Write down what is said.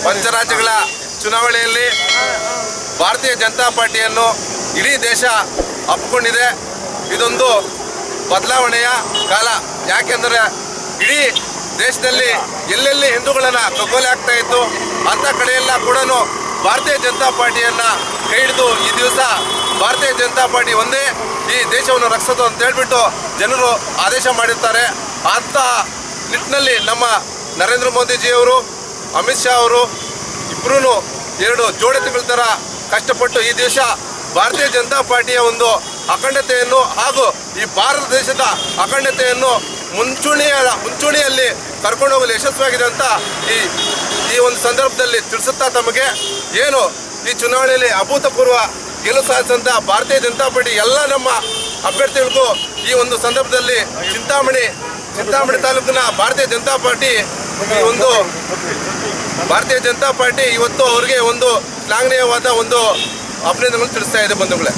ಪಂಚರಾಜ್ಯಗಳ ಚುನಾವಣೆಯಲ್ಲಿ ಭಾರತೀಯ ಜನತಾ ಪಾರ್ಟಿಯನ್ನು ಇಡೀ ದೇಶ ಅಪ್ಪಿಕೊಂಡಿದೆ. ಇದೊಂದು ಬದಲಾವಣೆಯ ಕಾಲ. ಯಾಕೆಂದರೆ ಇಡೀ ದೇಶದಲ್ಲಿ ಎಲ್ಲೆಲ್ಲಿ ಹಿಂದೂಗಳನ್ನು ಕಗ್ಗೊಲೆ ಆಗ್ತಾ ಇತ್ತು ಅಂಥ ಕಡೆಯೆಲ್ಲ ಕೂಡ ಭಾರತೀಯ ಜನತಾ ಪಾರ್ಟಿಯನ್ನು ಕೈ ಹಿಡಿದು ಈ ದಿವಸ ಭಾರತೀಯ ಜನತಾ ಪಾರ್ಟಿ ಒಂದೇ ಈ ದೇಶವನ್ನು ರಕ್ಷಿಸೋದು ಅಂತ ಹೇಳ್ಬಿಟ್ಟು ಜನರು ಆದೇಶ ಮಾಡಿರ್ತಾರೆ. ಅಂಥ ನಿಟ್ಟಿನಲ್ಲಿ ನಮ್ಮ ನರೇಂದ್ರ ಮೋದಿಜಿಯವರು, ಅಮಿತ್ ಶಾ ಅವರು ಇಬ್ಬರೂ ಎರಡು ಜೋಡಿ ತಿಂಗಳ ಥರ ಕಷ್ಟಪಟ್ಟು ಈ ದೇಶ ಭಾರತೀಯ ಜನತಾ ಪಾರ್ಟಿಯ ಒಂದು ಅಖಂಡತೆಯನ್ನು ಹಾಗೂ ಈ ಭಾರತ ದೇಶದ ಅಖಂಡತೆಯನ್ನು ಮುಂಚೂಣಿಯಲ್ಲಿ ಕರ್ಕೊಂಡು ಹೋಗಲು ಯಶಸ್ವಿಯಾಗಿದೆ ಅಂತ ಈ ಒಂದು ಸಂದರ್ಭದಲ್ಲಿ ತಿಳಿಸುತ್ತಾ ತಮಗೆ ಏನು ಈ ಚುನಾವಣೆಯಲ್ಲಿ ಅಭೂತಪೂರ್ವ ಗೆಲುವು ಸಾಧಿಸಿದಂಥ ಭಾರತೀಯ ಜನತಾ ಪಾರ್ಟಿ ಎಲ್ಲ ನಮ್ಮ ಅಭ್ಯರ್ಥಿಗಳಿಗೂ ಈ ಒಂದು ಸಂದರ್ಭದಲ್ಲಿ ಚಿಂತಾಮಣಿ ತಾಲೂಕಿನ ಭಾರತೀಯ ಜನತಾ ಪಾರ್ಟಿ ಇವತ್ತು ಅವರಿಗೆ ಒಂದು ಶ್ಲಾಘನೀಯವಾದ ಒಂದು ಅಭಿನಂದನೆಗಳನ್ನು ತಿಳಿಸ್ತಾ ಇದೆ ಬಂಧುಗಳೇ.